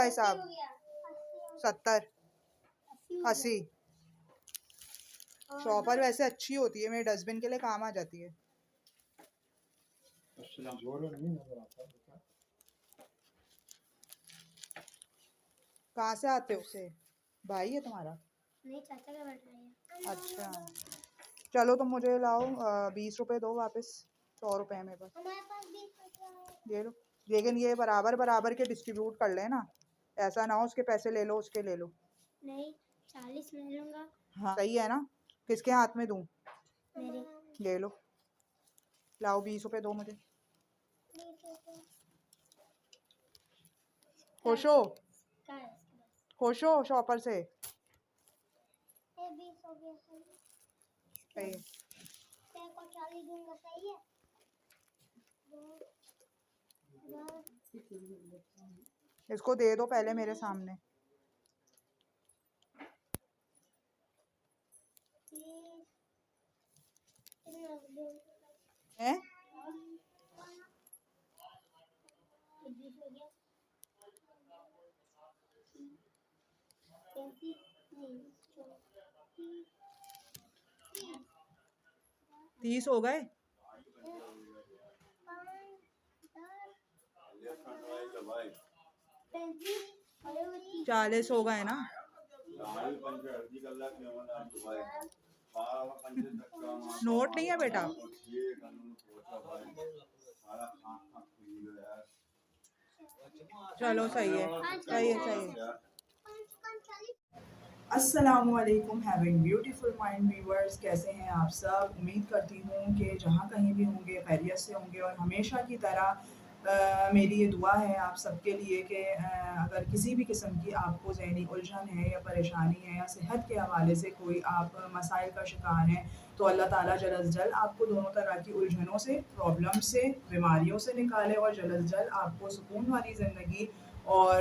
भाई साहब? 70, 80। शॉपर वैसे अच्छी होती है, मेरे डस्टबिन के लिए काम आ जाती है। कहाँ से आते हो से? भाई है तुम्हारा? नहीं, चाचा का बैठ रहा है। अच्छा, चलो तुम मुझे लाओ 20 रुपए दो वापस। 100 रुपए मेरे पास। हमारे पास 20 रुपया है। ये लो, लेकिन ये बराबर बराबर के डिस्ट्रीब्यूट कर लेना, ऐसा ना हो उसके पैसे ले लो उसके ले लो। नहीं, 40 मैं लूंगा। हाँ सही है ना? किसके हाथ में दूं? मेरे। ले लो, लाओ 20 रुपए दो मुझे। खुश हो? क्या है इसके पास? खुश हो शॉपर से? ये 20 हो गया। सही है। तेरे को 40 दूंगा, सही है? इसको दे दो पहले मेरे सामने। हैं? तीस हो गए? 40 हो गए ना? नोट नहीं है बेटा? चलो सही है, सही है, सही है। अस्सलामुअलैकुम हैविंग ब्यूटीफुल माइंड व्यूअर्स, कैसे हैं आप सब? उम्मीद करती हूँ कि जहाँ कहीं भी होंगे खैरियत से होंगे। और हमेशा की तरह मेरी ये दुआ है आप सबके लिए कि अगर किसी भी किस्म की आपको ज़हनी उलझन है या परेशानी है या सेहत के हवाले से कोई आप मसाइल का शिकार हैं, तो अल्लाह ताला जल्द अज़ जल्द आपको दोनों तरह की उलझनों से, प्रॉब्लम से, बीमारियों से निकाले और जल्द अज़ जल्द आपको सुकून वाली ज़िंदगी और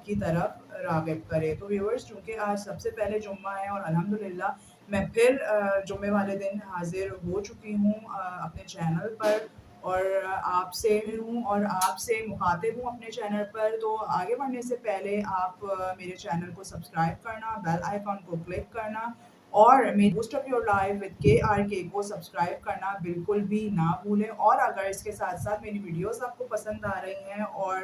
की तरफ राग़िब करे। तो व्यूअर्स, चूँकि आज सबसे पहले जुम्मा है और अल्हम्दुलिल्लाह मैं फिर जुम्मे वाले दिन हाज़िर हो चुकी हूँ अपने चैनल पर, और आपसे हूँ और आपसे मुखातिब हूँ अपने चैनल पर। तो आगे बढ़ने से पहले आप मेरे चैनल को सब्सक्राइब करना, बेल आइकॉन को क्लिक करना और मेरी boost up your life with KRK को सब्सक्राइब करना बिल्कुल भी ना भूलें। और अगर इसके साथ साथ मेरी वीडियोस आपको पसंद आ रही हैं और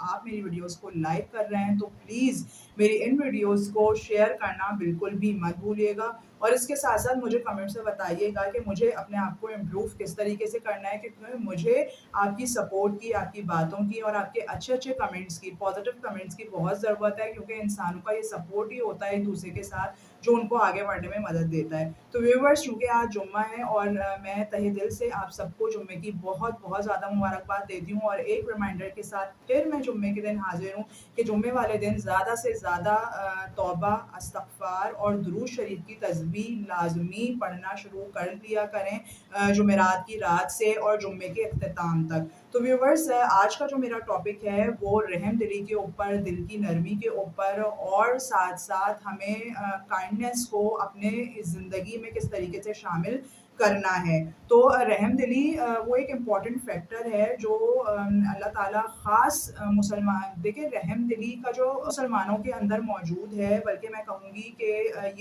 आप मेरी वीडियोस को लाइक कर रहे हैं, तो प्लीज़ मेरी इन वीडियोस को शेयर करना बिल्कुल भी मत भूलिएगा। और इसके साथ साथ मुझे कमेंट में बताइएगा कि मुझे अपने आप को इम्प्रूव किस तरीके से करना है, क्योंकि मुझे आपकी सपोर्ट की, आपकी बातों की और आपके अच्छे अच्छे कमेंट्स की, पॉजिटिव कमेंट्स की बहुत ज़रूरत है, क्योंकि इंसानों का ये सपोर्ट ही होता है एक दूसरे के साथ जो उनको आगे बढ़ने में मदद देता है। तो व्यूअर्स, चूँकि आज जुम्मा है और मैं तहे दिल से आप सबको जुम्मे की बहुत बहुत ज़्यादा मुबारकबाद देती हूँ। और एक रिमाइंडर के साथ फिर मैं जुम्मे के दिन हाजिर हूँ कि जुम्मे वाले दिन ज़्यादा से ज़्यादा तौबा, इस्तग़फ़ार और दुरूद शरीफ की तस्बीह लाज़मी पढ़ना शुरू कर दिया करें जुमेरात की रात से और जुम्मे के इख्तिताम तक। तो व्यूअर्स, आज का जो मेरा टॉपिक है वो रहमदिली के ऊपर, दिल की नरमी के ऊपर, और साथ साथ हमें काइंडनेस को अपने ज़िंदगी में किस तरीके से शामिल करना है। तो रहमदिली वो एक इम्पॉर्टेंट फैक्टर है जो अल्लाह ताला ख़ास मुसलमान, देखिए रहमदिली का जो मुसलमानों के अंदर मौजूद है, बल्कि मैं कहूँगी कि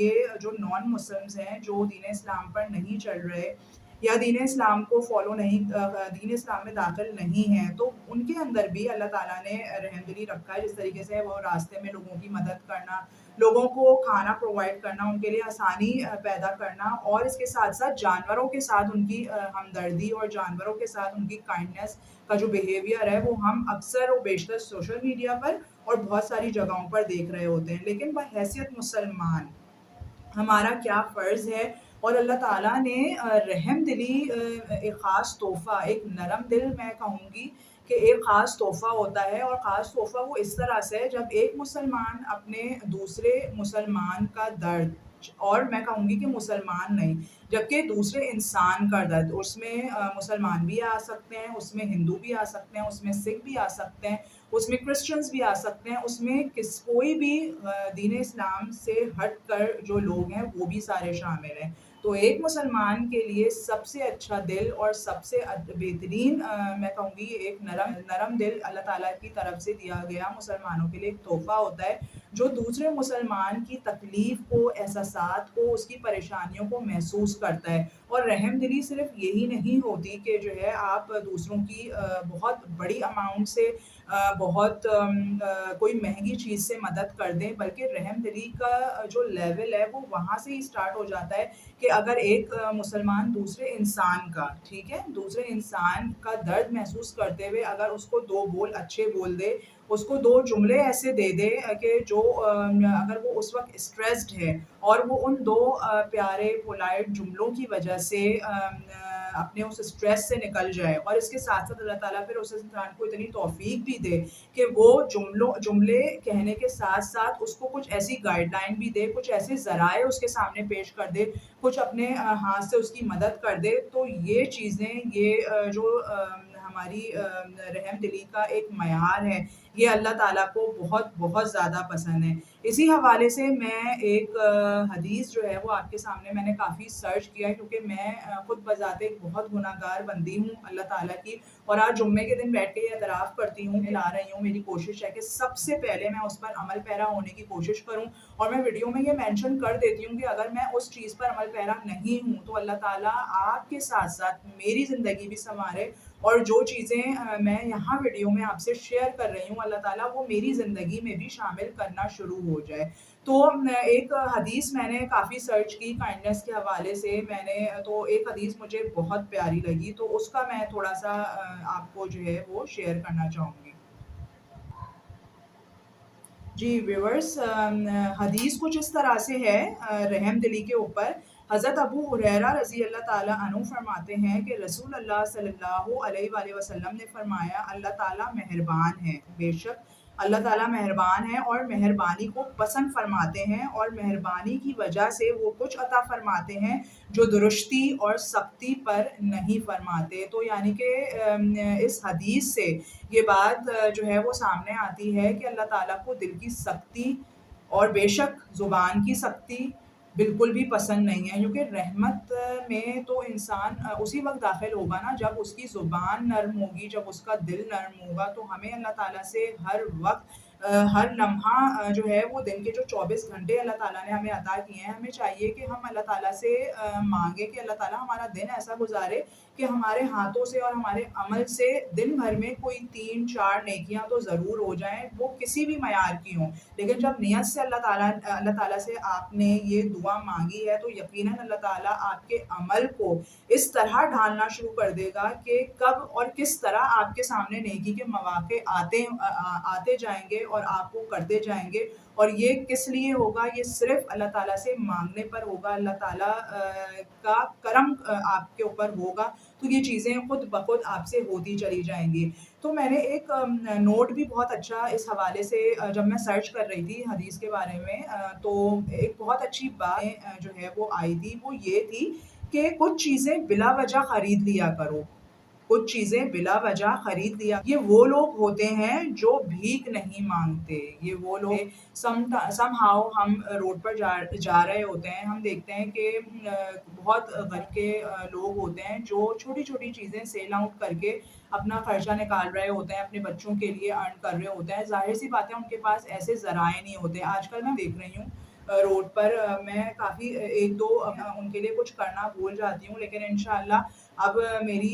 ये जो नॉन मुस्लिम्स हैं, जो दीन इस्लाम पर नहीं चल रहे या दीन इस्लाम को फॉलो नहीं, दीन इस्लाम में दाखिल नहीं है, तो उनके अंदर भी अल्लाह ताला ने रहमदिली रखा है। जिस तरीके से वो रास्ते में लोगों की मदद करना, लोगों को खाना प्रोवाइड करना, उनके लिए आसानी पैदा करना, और इसके साथ साथ जानवरों के साथ उनकी हमदर्दी और जानवरों के साथ उनकी काइंडनेस का जो बिहेवियर है, वो हम अक्सर और बेशतर सोशल मीडिया पर और बहुत सारी जगहों पर देख रहे होते हैं। लेकिन बहैसियत मुसलमान हमारा क्या फ़र्ज़ है, और अल्लाह ताला ने रहमदिली एक ख़ास तोहफ़ा, एक नरम दिल मैं कहूँगी कि एक ख़ास तोहफ़ा होता है। और ख़ास तोहफ़ा वो इस तरह से है जब एक मुसलमान अपने दूसरे मुसलमान का दर्द, और मैं कहूँगी कि मुसलमान नहीं, जबकि दूसरे इंसान का दर्द, उसमें मुसलमान भी आ सकते हैं, उसमें हिंदू भी आ सकते हैं, उसमें सिख भी आ सकते हैं, उसमें क्रिश्चियंस भी आ सकते हैं, उसमें कोई भी दीन इस्लाम से हट कर जो लोग हैं वो भी सारे शामिल हैं। तो एक मुसलमान के लिए सबसे अच्छा दिल और सबसे बेहतरीन मैं कहूँगी एक नरम नरम दिल अल्लाह ताला की तरफ से दिया गया मुसलमानों के लिए एक तोहफ़ा होता है, जो दूसरे मुसलमान की तकलीफ़ को, एहसासात को, उसकी परेशानियों को महसूस करता है। और रहमदिली सिर्फ़ यही नहीं होती कि जो है आप दूसरों की बहुत बड़ी अमाउंट से बहुत कोई महँगी चीज़ से मदद कर दें, बल्कि रहमदिली का जो लेवल है वो वहाँ से ही स्टार्ट हो जाता है कि अगर एक मुसलमान दूसरे इंसान का, ठीक है, दूसरे इंसान का दर्द महसूस करते हुए अगर उसको 2 बोल अच्छे बोल दे, उसको 2 जुमले ऐसे दे दे कि जो अगर वो उस वक़्त स्ट्रेस्ड है और वो उन 2 प्यारे पोलाइट जुमलों की वजह से अपने उस स्ट्रेस से निकल जाए, और इसके साथ-साथ अल्लाह ताला फिर उस इंसान को इतनी तौफ़ीक भी दे कि वो जुमले कहने के साथ-साथ उसको कुछ ऐसी गाइडलाइन भी दे, कुछ ऐसे ज़राए उसके सामने पेश कर दे, कुछ अपने हाथ से उसकी मदद कर दे। तो ये चीज़ें, ये जो हमारी रहमदिली का एक मयार है, ये अल्लाह ताला को बहुत ज़्यादा पसंद है। इसी हवाले से मैं एक हदीस जो है वो आपके सामने मैंने काफ़ी सर्च किया है, क्योंकि मैं खुद बज़ाते एक बहुत गुनाहगार बंदी हूँ अल्लाह ताला की, और आज जुम्मे के दिन बैठ के ये एतराफ़ करती हूँ, ला रही हूँ। मेरी कोशिश है कि सबसे पहले मैं उस पर अमल पैरा होने की कोशिश करूँ, और मैं वीडियो में ये मेंशन कर देती हूँ कि अगर मैं उस चीज़ पर अमल पैरा नहीं हूँ तो अल्लाह ताला आपके साथ-साथ मेरी ज़िंदगी भी सँवारे, और जो चीज़ें मैं यहाँ वीडियो में आपसे शेयर कर रही हूँ, अल्लाह ताला वो मेरी ज़िंदगी में भी शामिल करना शुरू हो जाए। तो एक हदीस मैंने काफ़ी सर्च की काइंडनेस के हवाले से, मैंने तो एक हदीस मुझे बहुत प्यारी लगी, तो उसका मैं थोड़ा-सा आपको जो है वो शेयर करना चाहूँगी। जी व्यूअर्स, हदीस कुछ इस तरह से है रहमदिली के ऊपर। हज़रत अबू हुरैरा रज़ी अल्लाह ताला अन्हु फरमाते हैं कि रसूल अल्लाह सल्लल्लाहु अलैहि वसल्लम ने फरमाया, अल्लाह ताला मेहरबान है, बेशक अल्लाह ताला मेहरबान है और मेहरबानी को पसंद फरमाते हैं, और मेहरबानी की वजह से वो कुछ अता फरमाते हैं जो दुरुस्ती और सख्ती पर नहीं फरमाते। तो यानी कि इस हदीस से ये बात जो है वो सामने आती है कि अल्लाह ताला को दिल की सख्ती और बेशक ज़ुबान की सख्ती बिल्कुल भी पसंद नहीं है, क्योंकि रहमत में तो इंसान उसी वक़्त दाखिल होगा ना जब उसकी ज़ुबान नर्म होगी, जब उसका दिल नर्म होगा। तो हमें अल्लाह ताला से हर वक़्त हर लम्हा जो है वो दिन के जो 24 घंटे अल्लाह ताला ने हमें अता किए हैं, हमें चाहिए कि हम अल्लाह ताला से माँगे कि अल्लाह ताला हमारा दिन ऐसा गुज़ारे कि हमारे हाथों से और हमारे अमल से दिन भर में कोई 3-4 नेकियां तो ज़रूर हो जाएं, वो किसी भी मयार की हों। लेकिन जब नियत से अल्लाह ताला से आपने ये दुआ मांगी है, तो यकीनन अल्लाह ताला आपके अमल को इस तरह ढालना शुरू कर देगा कि कब और किस तरह आपके सामने नेकी के मौके आते जाएंगे और आप वो करते जाएंगे। और ये किस लिए होगा? ये सिर्फ अल्लाह ताला से मांगने पर होगा, अल्लाह ताला का करम आपके ऊपर होगा, तो ये चीज़ें खुद ब खुद आपसे होती चली जाएँगी। तो मैंने एक नोट भी बहुत अच्छा इस हवाले से जब मैं सर्च कर रही थी हदीस के बारे में, तो एक बहुत अच्छी बात जो है वो आई थी, वो ये थी कि कुछ चीज़ें बिला वजह खरीद लिया करो। कुछ चीज़ें बिला वजह खरीद लिया, ये वो लोग होते हैं जो भीख नहीं माँगते। ये वो लोग समहाउ हम रोड पर जा रहे होते हैं, हम देखते हैं कि बहुत घर के लोग होते हैं जो छोटी-छोटी चीज़ें सेल आउट करके अपना खर्चा निकाल रहे होते हैं, अपने बच्चों के लिए अर्न कर रहे होते हैं। ज़ाहिर-सी बात है उनके पास ऐसे ज़राए नहीं होते। आजकल मैं देख रही हूँ रोड पर मैं काफ़ी 1-2 उनके लिए कुछ करना भूल जाती हूँ, लेकिन इंशाअल्लाह अब मेरी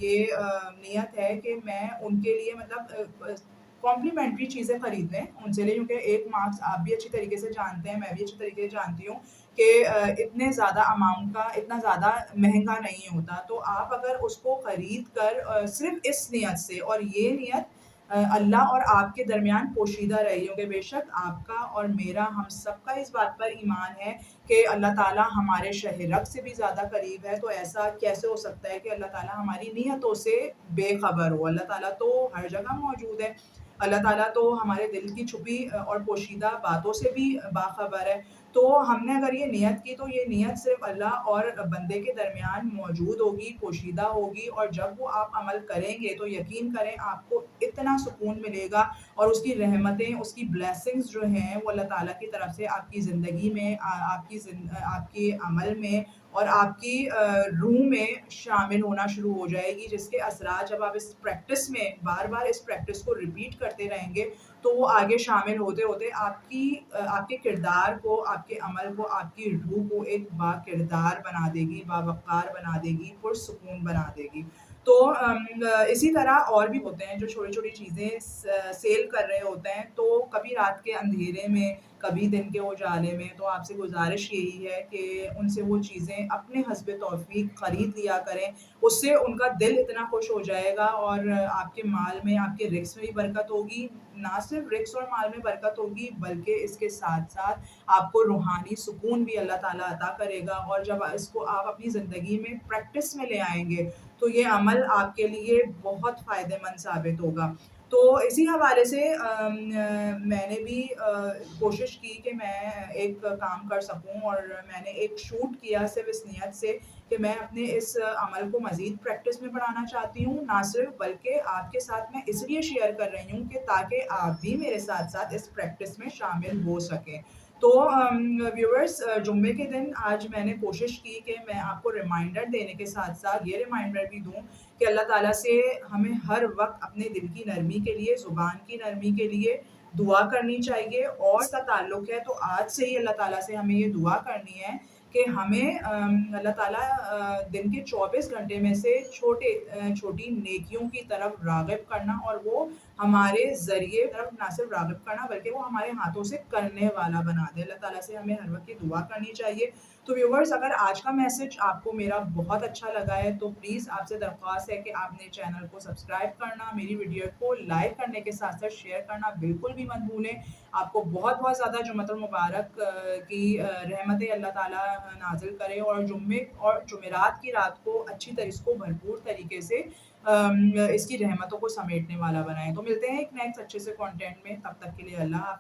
ये नियत है कि मैं उनके लिए मतलब कॉम्प्लीमेंट्री चीज़ें खरीद लें उनसे लिए, क्योंकि एक मार्क्स आप भी अच्छी तरीके से जानते हैं, मैं भी अच्छी तरीके से जानती हूँ कि इतने ज़्यादा अमाउंट का इतना ज़्यादा महँगा नहीं होता। तो आप अगर उसको खरीद कर सिर्फ़ इस नियत से, और ये नियत अल्लाह और आपके दरमियान पोशीदा रही, क्योंकि बेशक आपका और मेरा, हम सबका इस बात पर ईमान है कि अल्लाह ताला हमारे शहरक से भी ज़्यादा करीब है। तो ऐसा कैसे हो सकता है कि अल्लाह ताला हमारी नीयतों से बेखबर हो? अल्लाह ताला तो हर जगह मौजूद है। अल्लाह ताला तो हमारे दिल की छुपी और पोशीदा बातों से भी बाखबर है। تو ہم نے اگر یہ نیت کی تو یہ نیت صرف اللہ اور بندے کے درمیان موجود ہوگی، پوشیدہ ہوگی، اور جب وہ آپ عمل کریں گے تو یقین کریں آپ کو اتنا سکون ملے گا اور اس کی رحمتیں، اس کی بلیسنگز جو ہیں وہ اللہ تعالیٰ کی طرف سے آپ کی زندگی میں، آپ کے عمل میں اور آپ کی روح میں شامل ہونا شروع ہو جائے گی، جس کے اثرات جب آپ اس پریکٹس میں بار بار اس پریکٹس کو ریپیٹ کرتے رہیں گے تو وہ آگے شامل ہوتے ہوتے آپ کے کردار کو، آپ کے عمل کو، آپ کی روح کو ایک با کردار بنا دے گی، باوقار بنا دے گی، پرسکون بنا دے گی۔ تو اسی طرح اور بھی ہوتے ہیں جو چھوٹی چھوٹی چیزیں سیل کر رہے ہوتے ہیں، تو کبھی رات کے اندھیرے میں، کبھی دن کے اجالے میں، تو آپ سے گزارش یہی ہے کہ ان سے وہ چیزیں اپنے حسب توفیق خرید لیا کریں، اس سے ان کا دل اتنا خوش ہو جائے گا اور آپ کے مال میں، آپ کے رزق میں بھی برکت ہوگی، نہ صرف رزق اور مال میں برکت ہوگی بلکہ اس کے ساتھ ساتھ آپ کو روحانی سکون بھی اللہ تعالیٰ عطا کرے گا، اور جب اس کو آپ اپنی زندگی میں پریکٹس میں لے آئیں گے تو یہ عمل آپ کے لیے بہت فائدہ مند ثابت ہوگا۔ تو اسی حوالے سے میں نے بھی کوشش کی کہ میں ایک کام کر سکوں، اور میں نے ایک شوٹ کیا صرف اس نیت سے کہ میں اپنے اس عمل کو مزید پریکٹس میں بڑھانا چاہتی ہوں، نہ صرف بلکہ آپ کے ساتھ میں اس لیے شیئر کر رہی ہوں کہ تاکہ آپ بھی میرے ساتھ ساتھ اس پریکٹس میں شامل ہو سکیں۔ تو ویورز، جمعے کے دن آج میں نے کوشش کی کہ میں آپ کو ریمائنڈر دینے کے ساتھ ساتھ یہ ریمائنڈر بھی دوں کہ اللہ تعالیٰ سے ہمیں ہر وقت اپنے دل کی نرمی کے لیے، زبان کی نرمی کے لیے دعا کرنی چاہیے، اور اس کا تعلق ہے تو آج سے ہی اللہ تعالیٰ سے ہمیں یہ دعا کرنی ہے کہ ہمیں اللہ تعالیٰ دن کے 24 گھنٹے میں سے چھوٹی نیکیوں کی طرف راغب کرنا، اور وہ ہمارے ذریعے طرف نہ صرف راغب کرنا بلکہ وہ ہمارے ہاتھوں سے کرنے والا بنا دے۔ اللہ تعالیٰ سے ہمیں ہر وقت یہ دعا کرنی چاہیے۔ تو ویورز، اگر آج کا میسج آپ کو میرا بہت اچھا لگا ہے تو پلیز آپ سے درخواست ہے کہ آپ نے چینل کو سبسکرائب کرنا، میری ویڈیو کو لائک کرنے کے ساتھ ساتھ شیئر کرنا بالکل بھی مت بھولیں۔ آپ کو بہت بہت زیادہ جمعۃ المبارک کی رحمتیں اللہ تعالیٰ نازل کرے، اور جمعے اور جمعرات کی رات کو اچھی طرح اس کو بھرپور طریقے سے اس کی رحمتوں کو سمیٹنے والا بنائیں۔ تو ملتے ہیں ایک نیکسٹ اچھے سے کانٹینٹ میں، تب تک کے لیے اللہ حافظ۔